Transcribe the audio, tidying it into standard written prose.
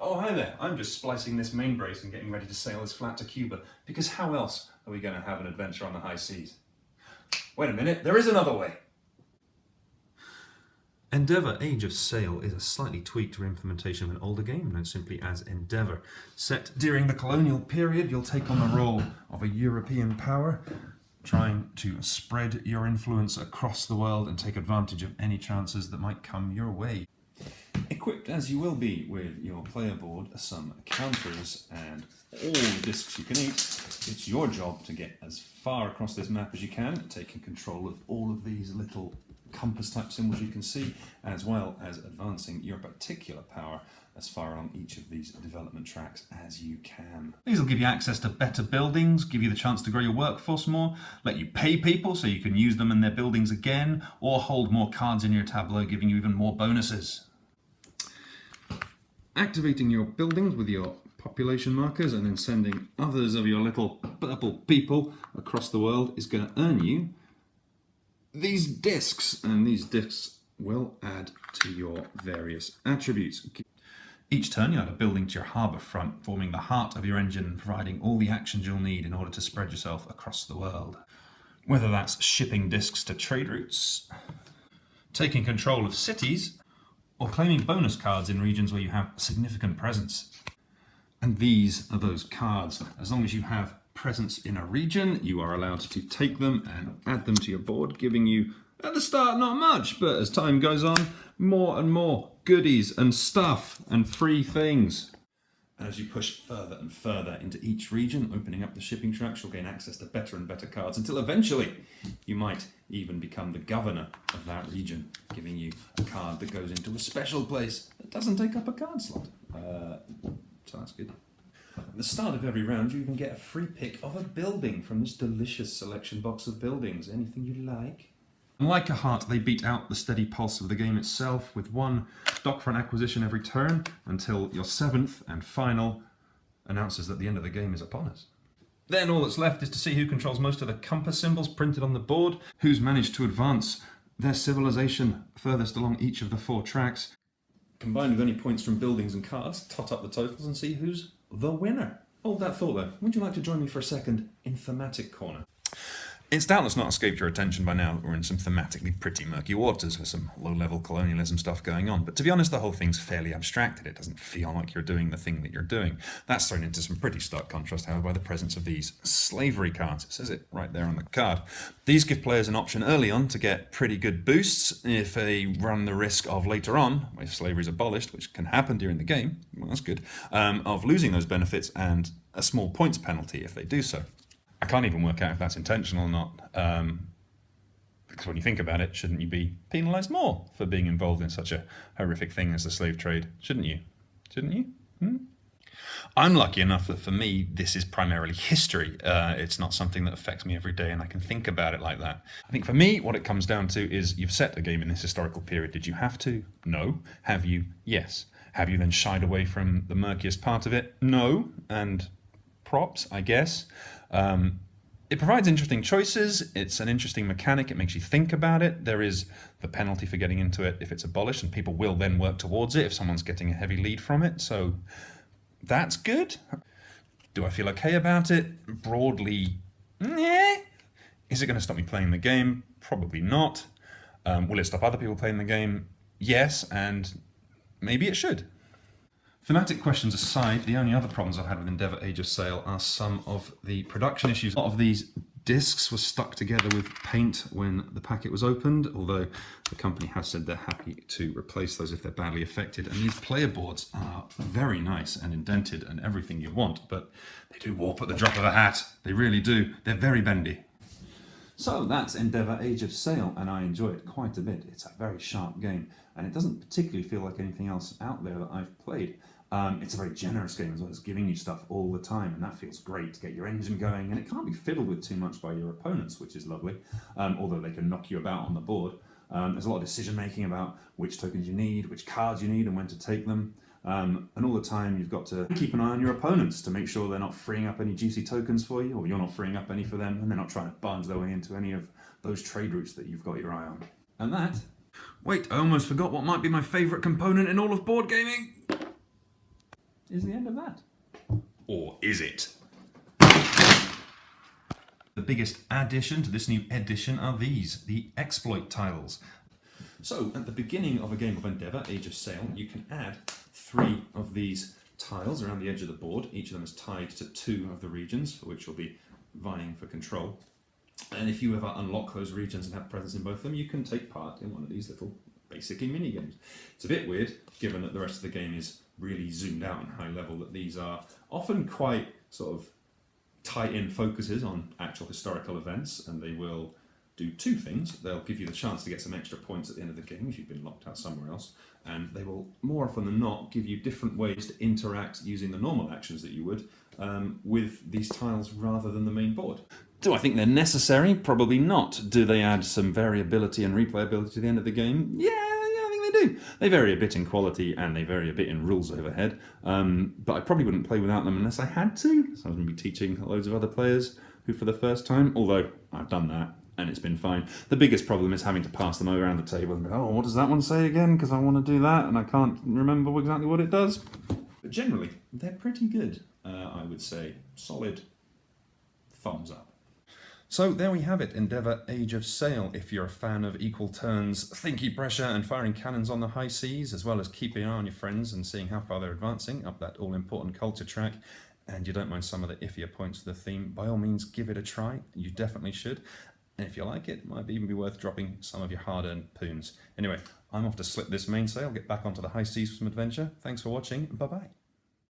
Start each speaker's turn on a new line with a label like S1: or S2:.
S1: Oh, hi there. I'm just splicing this main brace and getting ready to sail this flat to Cuba, because how else are we going to have an adventure on the high seas? Wait a minute, there is another way.
S2: Endeavour Age of Sail is a slightly tweaked reimplementation of an older game known simply as Endeavour. Set during the colonial period, you'll take on the role of a European power, trying to spread your influence across the world and take advantage of any chances that might come your way. Equipped as you will be with your player board, some counters and all the discs you can eat, it's your job to get as far across this map as you can, taking control of all of these little compass type symbols you can see, as well as advancing your particular power as far on each of these development tracks as you can. These will give you access to better buildings, give you the chance to grow your workforce more, let you pay people so you can use them in their buildings again, or hold more cards in your tableau, giving you even more bonuses. Activating your buildings with your population markers and then sending others of your little purple people across the world is going to earn you these discs, and these discs will add to your various attributes. Each turn you add a building to your harbour front, forming the heart of your engine and providing all the actions you'll need in order to spread yourself across the world. Whether that's shipping discs to trade routes, taking control of cities, or claiming bonus cards in regions where you have significant presence. And these are those cards. As long as you have presence in a region, you are allowed to take them and add them to your board, giving you, at the start, not much, but as time goes on, more and more goodies and stuff and free things. And as you push further and further into each region, opening up the shipping tracks, you'll gain access to better and better cards until eventually you might even become the governor of that region, giving you a card that goes into a special place that doesn't take up a card slot. So that's good. At the start of every round, you even get a free pick of a building from this delicious selection box of buildings. Anything you like. And like a heart, they beat out the steady pulse of the game itself with one dockfront acquisition every turn until your 7th and final announces that the end of the game is upon us. Then all that's left is to see who controls most of the compass symbols printed on the board, who's managed to advance their civilization furthest along each of the 4 tracks. Combined with any points from buildings and cards, tot up the totals and see who's the winner. Hold that thought though. Would you like to join me for a second in Thematic Corner? It's doubtless not escaped your attention by now that we're in some thematically pretty murky waters with some low-level colonialism stuff going on, but to be honest, the whole thing's fairly abstracted. It doesn't feel like you're doing the thing that you're doing. That's thrown into some pretty stark contrast, however, by the presence of these slavery cards. It says it right there on the card. These give players an option early on to get pretty good boosts if they run the risk of later on, if slavery is abolished, which can happen during the game, well, that's good, of losing those benefits and a small points penalty if they do so. I can't even work out if that's intentional or not, because when you think about it, shouldn't you be penalised more for being involved in such a horrific thing as the slave trade? Shouldn't you? Shouldn't you? I'm lucky enough that for me, this is primarily history. It's not something that affects me every day and I can think about it like that. I think for me, what it comes down to is you've set a game in this historical period. Did you have to? No. Have you? Yes. Have you then shied away from the murkiest part of it? No. And props, I guess. It provides interesting choices. It's an interesting mechanic. It makes you think about it. There is the penalty for getting into it if it's abolished, and people will then work towards it if someone's getting a heavy lead from it. So that's good. Do I feel okay about it? Broadly, yeah. Is it going to stop me playing the game? Probably not. Will it stop other people playing the game? Yes, and maybe it should. Thematic questions aside, the only other problems I've had with Endeavour Age of Sail are some of the production issues. A lot of these discs were stuck together with paint when the packet was opened, although the company has said they're happy to replace those if they're badly affected. And these player boards are very nice and indented and everything you want, but they do warp at the drop of a hat. They really do. They're very bendy. So that's Endeavour Age of Sail, and I enjoy it quite a bit. It's a very sharp game, and it doesn't particularly feel like anything else out there that I've played. It's a very generous game as well. It's giving you stuff all the time, and that feels great to get your engine going, and it can't be fiddled with too much by your opponents, which is lovely, although they can knock you about on the board. There's a lot of decision making about which tokens you need, which cards you need, and when to take them. And all the time you've got to keep an eye on your opponents to make sure they're not freeing up any juicy tokens for you, or you're not freeing up any for them, and they're not trying to barge their way into any of those trade routes that you've got your eye on. And that... Wait, I almost forgot what might be my favourite component in all of board gaming.
S1: is the end of that. Or is it?
S2: The biggest addition to this new edition are these, the exploit tiles. So, at the beginning of a game of Endeavour, Age of Sail, you can add 3 of these tiles around the edge of the board. Each of them is tied to 2 of the regions, for which you'll be vying for control. And if you ever unlock those regions and have presence in both of them, you can take part in one of these little basically mini games. It's a bit weird, given that the rest of the game is really zoomed out and high level, that these are often quite sort of tie-in focuses on actual historical events, and they will do 2 things. They'll give you the chance to get some extra points at the end of the game if you've been locked out somewhere else, and they will, more often than not, give you different ways to interact using the normal actions that you would with these tiles rather than the main board. Do I think they're necessary? Probably not. Do they add some variability and replayability to the end of the game? Yeah, I think they do. They vary a bit in quality and they vary a bit in rules overhead, but I probably wouldn't play without them unless I had to. So I was going to be teaching loads of other players who for the first time, although I've done that and it's been fine. The biggest problem is having to pass them around the table and go, oh, what does that one say again? Because I want to do that and I can't remember exactly what it does. But generally, they're pretty good, I would say. Solid thumbs up. So there we have it, Endeavour Age of Sail. If you're a fan of equal turns, thinky pressure and firing cannons on the high seas, as well as keeping an eye on your friends and seeing how far they're advancing up that all-important culture track, and you don't mind some of the iffier points of the theme, by all means give it a try. You definitely should. And if you like it, it might even be worth dropping some of your hard-earned poons. Anyway, I'm off to slip this mainsail, get back onto the high seas for some adventure. Thanks for watching, bye-bye.